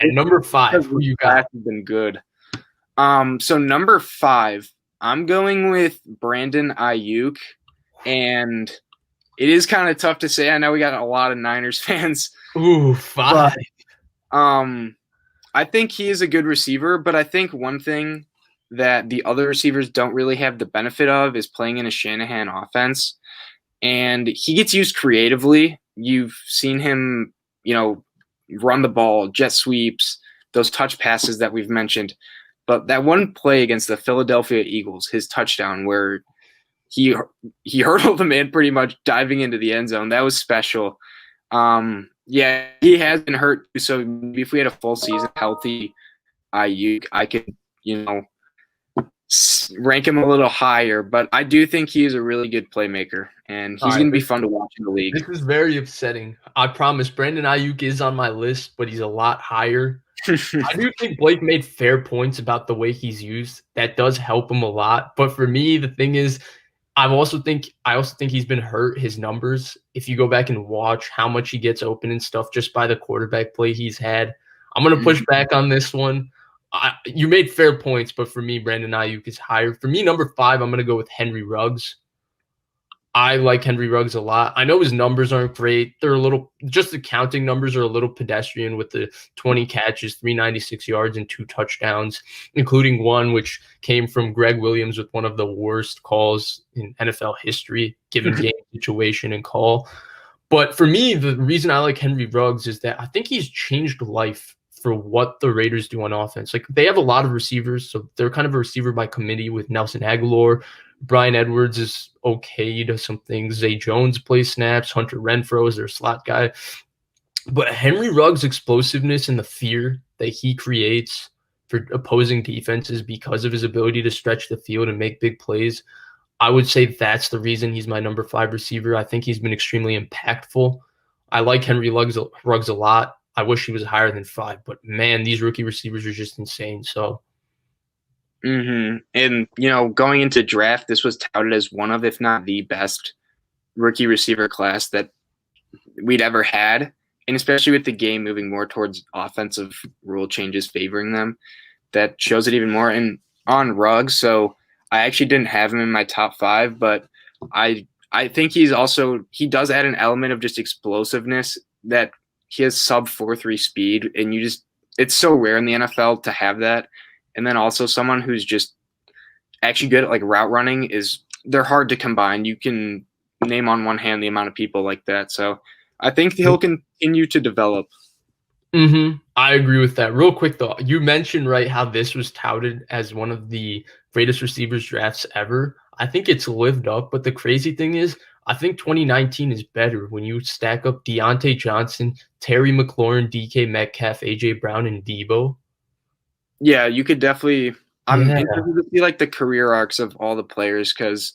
Number 5, who you got? Has been good. So number 5, I'm going with Brandon Aiyuk, and it is kind of tough to say. I know we got a lot of Niners fans. Ooh, 5. But, I think he is a good receiver, but I think one thing that the other receivers don't really have the benefit of is playing in a Shanahan offense. And he gets used creatively. You've seen him, run the ball, jet sweeps, those touch passes that we've mentioned. But that one play against the Philadelphia Eagles, his touchdown where he hurdled the man pretty much diving into the end zone, that was special. Yeah, he has been hurt, so maybe if we had a full season healthy Aiyuk, I could, rank him a little higher. But I do think he is a really good playmaker, and he's going to be fun to watch in the league. This is very upsetting. I promise Brandon Aiyuk is on my list, but he's a lot higher. I do think Blake made fair points about the way he's used. That does help him a lot. But for me, the thing is, I also think he's been hurt, his numbers. If you go back and watch how much he gets open and stuff just by the quarterback play he's had. I'm going to push back on this one. You made fair points, but for me, Brandon Aiyuk is higher. For me, number 5, I'm going to go with Henry Ruggs. I like Henry Ruggs a lot. I know his numbers aren't great. They're just the counting numbers are a little pedestrian with the 20 catches, 396 yards, and 2 touchdowns, including one which came from Greg Williams with one of the worst calls in NFL history, given game situation and call. But for me, the reason I like Henry Ruggs is that I think he's changed life for what the Raiders do on offense. Like, they have a lot of receivers, so they're kind of a receiver by committee with Nelson Aguilar. Brian Edwards is okay, he does some things. Zay Jones plays snaps. Hunter Renfrow is their slot guy. But Henry Ruggs' explosiveness and the fear that he creates for opposing defenses because of his ability to stretch the field and make big plays, I would say that's the reason he's my number 5 receiver. I think he's been extremely impactful. I like Henry Ruggs a lot. I wish he was higher than 5, but man, these rookie receivers are just insane. So, And, going into draft, this was touted as one of, if not the best rookie receiver class that we'd ever had. And especially with the game moving more towards offensive rule changes favoring them, that shows it even more. And on Ruggs, so I actually didn't have him in my top 5, but I think he does add an element of just explosiveness that he has sub 4.3 speed, and it's so rare in the NFL to have that. And then also someone who's just actually good at like route running they're hard to combine. You can name on one hand the amount of people like that. So I think he'll continue to develop. I agree with that. Real quick though, you mentioned how this was touted as one of the greatest receivers drafts ever. I think it's lived up, but the crazy thing is, I think 2019 is better when you stack up Deontay Johnson, Terry McLaurin, DK Metcalf, AJ Brown, and Debo. Yeah, you could definitely. I'm interested to see like the career arcs of all the players because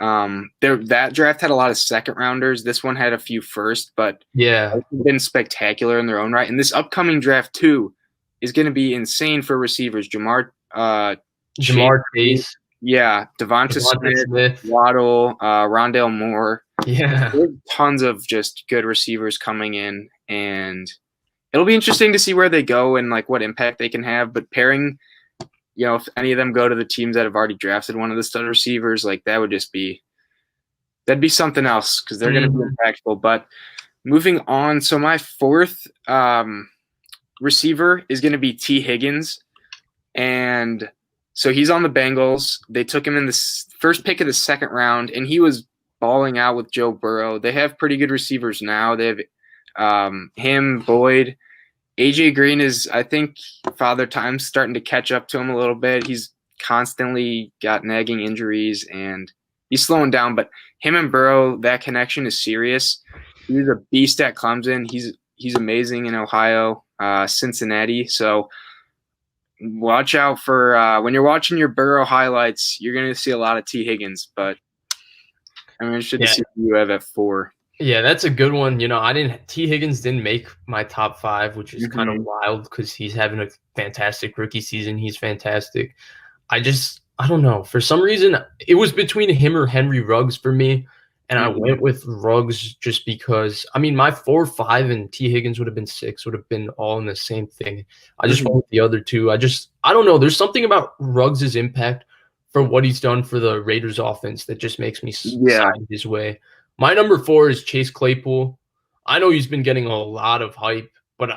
that draft had a lot of second rounders. This one had a few first, but it's been spectacular in their own right. And this upcoming draft too is going to be insane for receivers. Jamar Chase. Yeah, Devonta Smith, Waddle, Rondale Moore. Yeah. There's tons of just good receivers coming in, and it'll be interesting to see where they go and like what impact they can have. But pairing, if any of them go to the teams that have already drafted one of the stud receivers, like that'd be something else because they're going to be impactful. But moving on, so my 4th receiver is going to be T. Higgins, and so he's on the Bengals. They took him in the first pick of the 2nd round, and he was balling out with Joe Burrow. They have pretty good receivers now. They have him, Boyd. AJ Green is, I think, Father Time's starting to catch up to him a little bit. He's constantly got nagging injuries, and he's slowing down. But him and Burrow, that connection is serious. He's a beast at Clemson. He's amazing in Ohio, Cincinnati. So watch out for when you're watching your Burrow highlights, you're going to see a lot of T. Higgins. But I'm interested to see who you have at 4. Yeah, that's a good one. T. Higgins didn't make my top 5, which is kind of wild because he's having a fantastic rookie season. He's fantastic. I don't know. For some reason, it was between him or Henry Ruggs for me. And I went with Ruggs just because, I mean, my 4, 5, and T. Higgins would have been 6, would have been all in the same thing. I just went with the other two. I don't know. There's something about Ruggs' impact for what he's done for the Raiders offense that just makes me side his way. My number 4 is Chase Claypool. I know he's been getting a lot of hype, but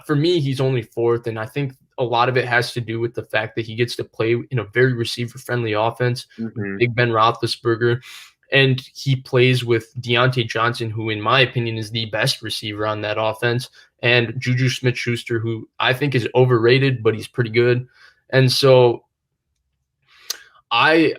for me, he's only 4th. And I think a lot of it has to do with the fact that he gets to play in a very receiver-friendly offense with Big Ben Roethlisberger. And he plays with Deontay Johnson, who, in my opinion, is the best receiver on that offense, and Juju Smith-Schuster, who I think is overrated, but he's pretty good. And so I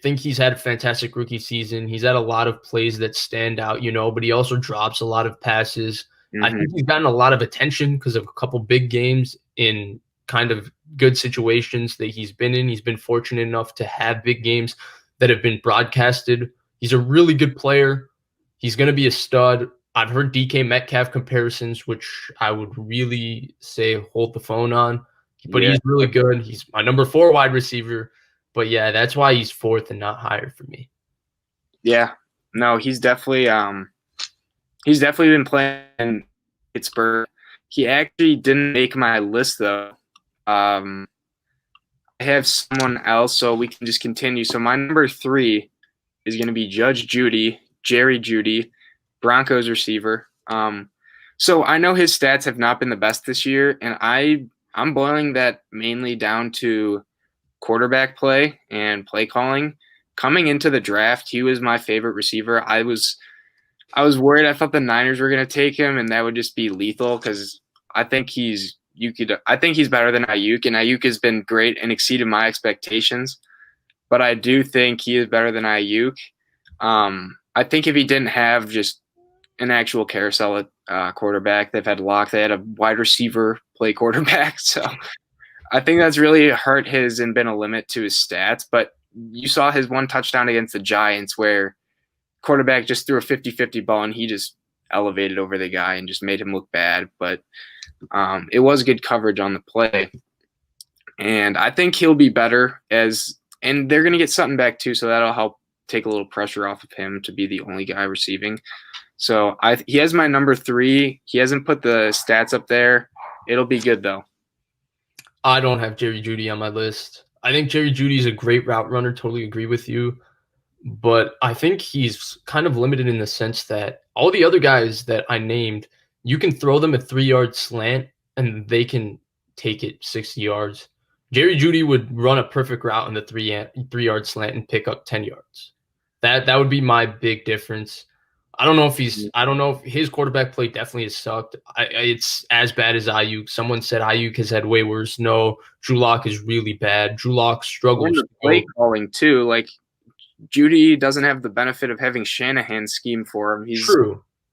think he's had a fantastic rookie season. He's had a lot of plays that stand out, but he also drops a lot of passes. I think he's gotten a lot of attention because of a couple big games in kind of good situations that he's been in. He's been fortunate enough to have big games that have been broadcasted. He's a really good player. He's going to be a stud. I've heard DK Metcalf comparisons, which I would really say hold the phone on. But he's really good. He's my number 4 wide receiver. But yeah, that's why he's 4th and not higher for me. Yeah. No, he's definitely been playing in Pittsburgh. He actually didn't make my list though. I have someone else, so we can just continue. So my number 3 is going to be Jerry Jeudy, Broncos receiver. So I know his stats have not been the best this year, and I'm boiling that mainly down to quarterback play and play calling. Coming into the draft, he was my favorite receiver. I was worried. I thought the Niners were going to take him, and that would just be lethal because I think he's better than Aiyuk, and Aiyuk has been great and exceeded my expectations. But I do think he is better than Aiyuk. I think if he didn't have just an actual carousel at quarterback, they've had Locke, they had a wide receiver play quarterback. So I think that's really hurt his and been a limit to his stats. But you saw his one touchdown against the Giants where quarterback just threw a 50-50 ball and he just elevated over the guy and just made him look bad. But it was good coverage on the play. And I think he'll be better and they're going to get Sutton back too, so that'll help take a little pressure off of him to be the only guy receiving. So he has my number 3. He hasn't put the stats up there. It'll be good though. I don't have Jerry Jeudy on my list. I think Jerry Jeudy is a great route runner. Totally agree with you. But I think he's kind of limited in the sense that all the other guys that I named, you can throw them a 3-yard slant and they can take it 60 yards. Jerry Jeudy would run a perfect route in the 3-yard slant and pick up 10 yards. That would be my big difference. I don't know if his quarterback play definitely has sucked. It's as bad as Aiyuk. Someone said Aiyuk has had way worse. No, Drew Lock is really bad. Drew Lock struggles. Play calling too. Like Jeudy doesn't have the benefit of having Shanahan's scheme for him. He's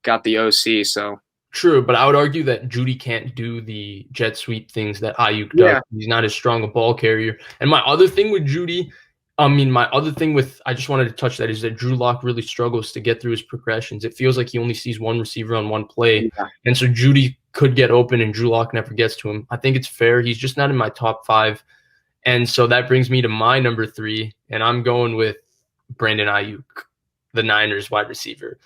got the OC, so. True, but I would argue that Jeudy can't do the jet sweep things that Aiyuk does. Yeah. He's not as strong a ball carrier. And my other thing with Jeudy, I just wanted to touch that, is that Drew Lock really struggles to get through his progressions. It feels like he only sees one receiver on one play. Yeah. And so Jeudy could get open and Drew Lock never gets to him. I think it's fair. He's just not in my top 5. And so that brings me to my number 3, and I'm going with Brandon Aiyuk, the Niners wide receiver.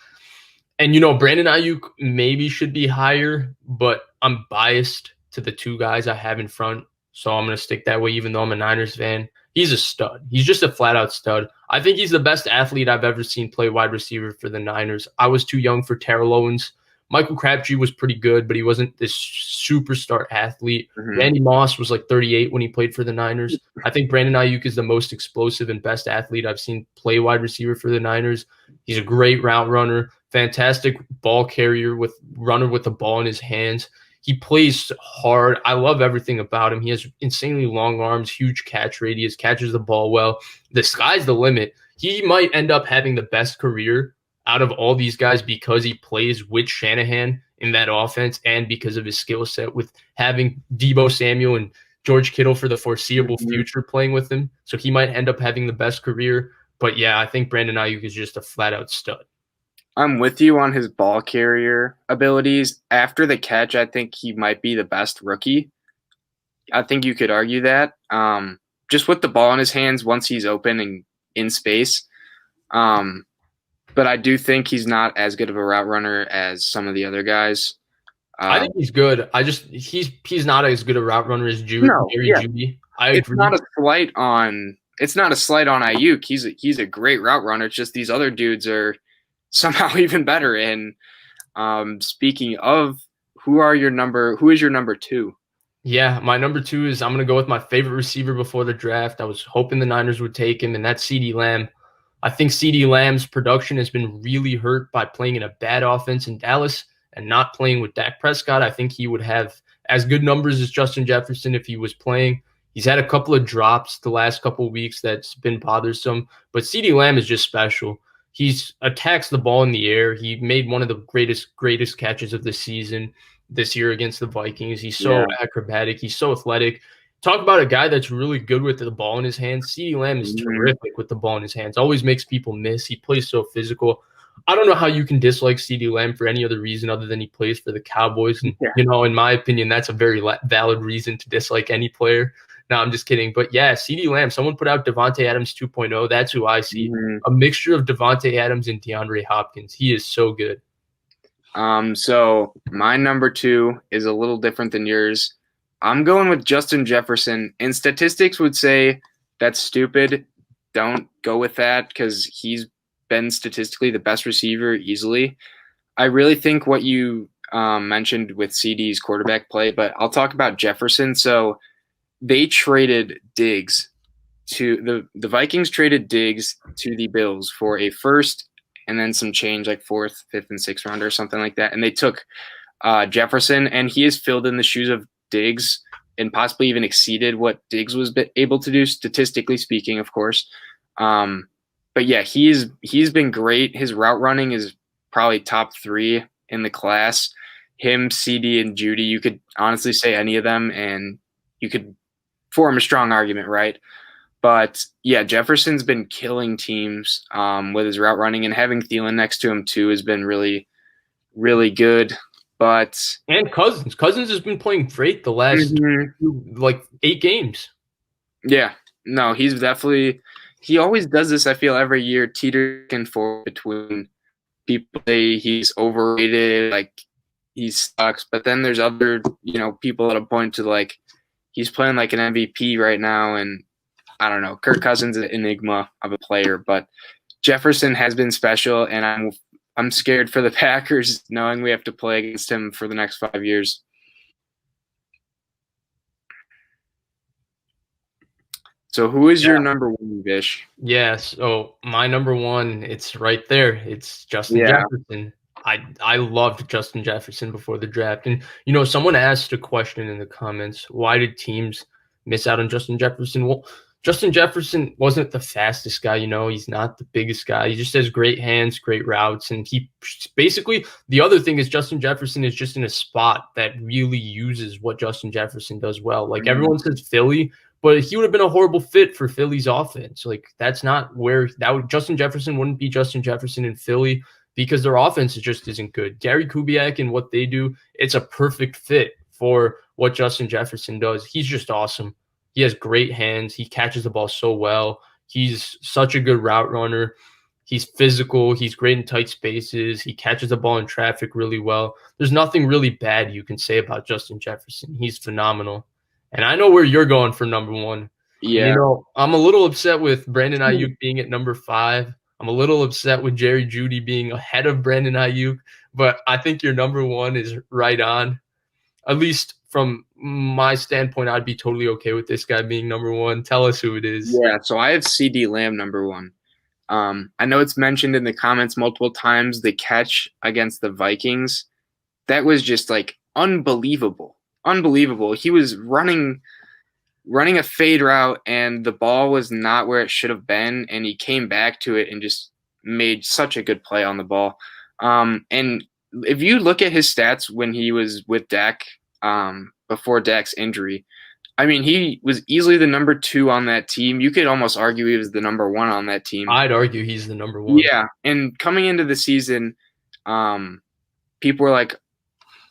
And, Brandon Aiyuk maybe should be higher, but I'm biased to the 2 guys I have in front. So I'm going to stick that way, even though I'm a Niners fan. He's a stud. He's just a flat-out stud. I think he's the best athlete I've ever seen play wide receiver for the Niners. I was too young for Terrell Owens. Michael Crabtree was pretty good, but he wasn't this superstar athlete. Randy Moss was like 38 when he played for the Niners. I think Brandon Aiyuk is the most explosive and best athlete I've seen play wide receiver for the Niners. He's a great route runner, fantastic ball carrier, runner with the ball in his hands. He plays hard. I love everything about him. He has insanely long arms, huge catch radius, catches the ball well. The sky's the limit. He might end up having the best career out of all these guys because he plays with Shanahan in that offense and because of his skill set with having Deebo Samuel and George Kittle for the foreseeable future playing with him. So he might end up having the best career. But yeah, I think Brandon Aiyuk is just a flat-out stud. I'm with you on his ball carrier abilities. After the catch, I think he might be the best rookie. I think you could argue that. Just with the ball in his hands once he's open and in space. but I do think he's not as good of a route runner as some of the other guys. I think he's good. He's not as good a route runner as No, Jerry yeah, Jeudy. I it's agree. not a slight on Aiyuk. He's a great route runner. It's just these other dudes are somehow even better. And speaking of, who is your number two? Yeah, my number 2 is I'm gonna go with my favorite receiver before the draft. I was hoping the Niners would take him, and that's CeeDee Lamb. I think CeeDee Lamb's production has been really hurt by playing in a bad offense in Dallas and not playing with Dak Prescott. I think he would have as good numbers as Justin Jefferson if he was playing. He's had a couple of drops the last couple of weeks that's been bothersome, but CeeDee Lamb is just special. He's attacks the ball in the air. He made one of the greatest catches of the season this year against the Vikings. He's so acrobatic. He's so athletic. Talk about a guy that's really good with the ball in his hands. CeeDee Lamb is terrific with the ball in his hands. Always makes people miss. He plays so physical. I don't know how you can dislike CeeDee Lamb for any other reason other than he plays for the Cowboys. And, in my opinion, that's a very valid reason to dislike any player. No, I'm just kidding. But yeah, CeeDee Lamb, someone put out Devontae Adams 2.0. That's who I see. A mixture of Devontae Adams and DeAndre Hopkins. He is so good. So my number 2 is a little different than yours. I'm going with Justin Jefferson, and statistics would say that's stupid. Don't go with that because he's been statistically the best receiver easily. I really think what you mentioned with CD's quarterback play, but I'll talk about Jefferson. So they traded Diggs to the Vikings traded Diggs to the Bills for a first and then some change like 4th, 5th, and 6th round or something like that. And they took Jefferson, and he has filled in the shoes of Diggs and possibly even exceeded what Diggs was able to do, statistically speaking, of course. But yeah, he's been great. His route running is probably top 3 in the class. Him, CD, and Jeudy, you could honestly say any of them, and you could form a strong argument, right? But yeah, Jefferson's been killing teams with his route running, and having Thielen next to him too has been really, really good. And Cousins has been playing great the last 8 games. Yeah, no, he's definitely. He always does this. I feel every year, teetering forth between people say he's overrated, like he sucks, but then there's other people that point to like he's playing like an MVP right now, and I don't know. Kirk Cousins is an enigma of a player, but Jefferson has been special, and I'm scared for the Packers knowing we have to play against him for the next 5 years. So who is your number 1, Vish? Yeah, so my number 1, it's right there. It's Justin Jefferson. I loved Justin Jefferson before the draft. And, someone asked a question in the comments, why did teams miss out on Justin Jefferson? Well, Justin Jefferson wasn't the fastest guy, he's not the biggest guy. He just has great hands, great routes. And he basically, the other thing is Justin Jefferson is just in a spot that really uses what Justin Jefferson does well. Like everyone says Philly, but he would have been a horrible fit for Philly's offense. Like that's not where Justin Jefferson wouldn't be Justin Jefferson in Philly because their offense just isn't good. Gary Kubiak and what they do, it's a perfect fit for what Justin Jefferson does. He's just awesome. He has great hands. He catches the ball so well. He's such a good route runner. He's physical. He's great in tight spaces. He catches the ball in traffic really well. There's nothing really bad you can say about Justin Jefferson. He's phenomenal. And I know where you're going for number 1. Yeah. I'm a little upset with Brandon Aiyuk being at number 5. I'm a little upset with Jerry Jeudy being ahead of Brandon Aiyuk, but I think your number 1 is right on. At least from my standpoint, I'd be totally okay with this guy being number 1. Tell us who it is. Yeah, so I have CeeDee Lamb number 1. I know it's mentioned in the comments multiple times, the catch against the Vikings. That was just like unbelievable. Unbelievable. He was running a fade route, and the ball was not where it should have been, and he came back to it and just made such a good play on the ball. And if you look at his stats when he was with Dak before Dak's injury, I mean, he was easily the number 2 on that team. You could almost argue he was the number 1 on that team. I'd argue he's the number 1. Yeah, and coming into the season, people were like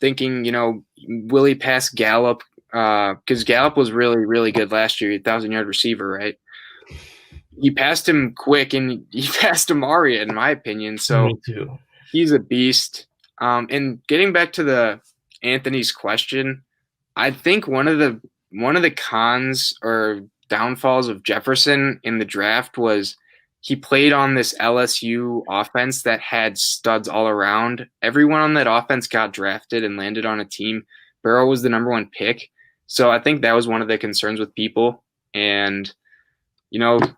thinking, will he pass Gallup? Because Gallup was really, really good last year, 1,000-yard receiver, right? he passed him quick, and he passed Amari, in my opinion. So Me too. He's a beast. And getting back to the Anthony's question, I think one of the cons or downfalls of Jefferson in the draft was he played on this LSU offense that had studs all around. Everyone on that offense got drafted and landed on a team. Burrow was the number 1 pick. So I think that was one of the concerns with people. And,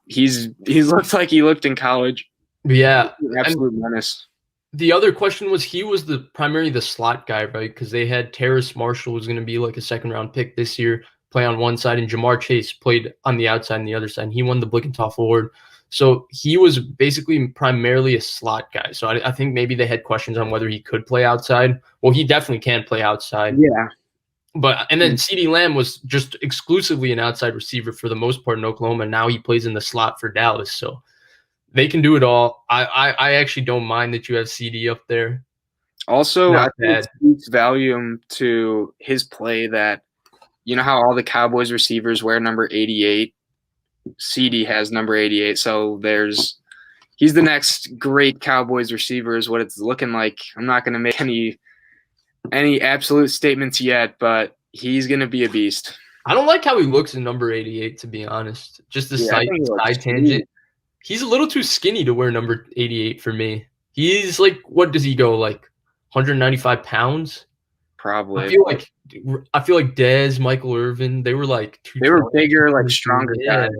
he's looked like he looked in college. Yeah. Absolute menace. The other question was he was primarily the slot guy, right? Because they had Terrace Marshall was going to be like a second-round pick this year, play on one side, and Jamar Chase played on the outside and the other side, and he won the Blickentoff Award. So he was basically primarily a slot guy. So I think maybe they had questions on whether he could play outside. Well, he definitely can play outside. Yeah. And then CeeDee Lamb was just exclusively an outside receiver for the most part in Oklahoma, and now he plays in the slot for Dallas. So they can do it all. I actually don't mind that you have CD up there. Also, I think it speaks volume to his play that, how all the Cowboys receivers wear number 88. CD has number 88. So he's the next great Cowboys receiver is what it's looking like. I'm not going to make any absolute statements yet, but he's going to be a beast. I don't like how he looks in number 88, to be honest. Just a side tangent. He's a little too skinny to wear number 88 for me. He's like, what does he go, like 195 pounds? Probably. I feel like Dez, Michael Irvin, they were like they were bigger, like stronger guys.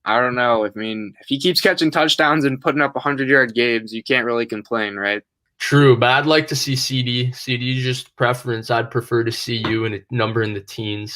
I don't know. I mean, if he keeps catching touchdowns and putting up 100-yard games, you can't really complain, right? True, but I'd like to see CD. CD's just preference. I'd prefer to see you in a number in the teens.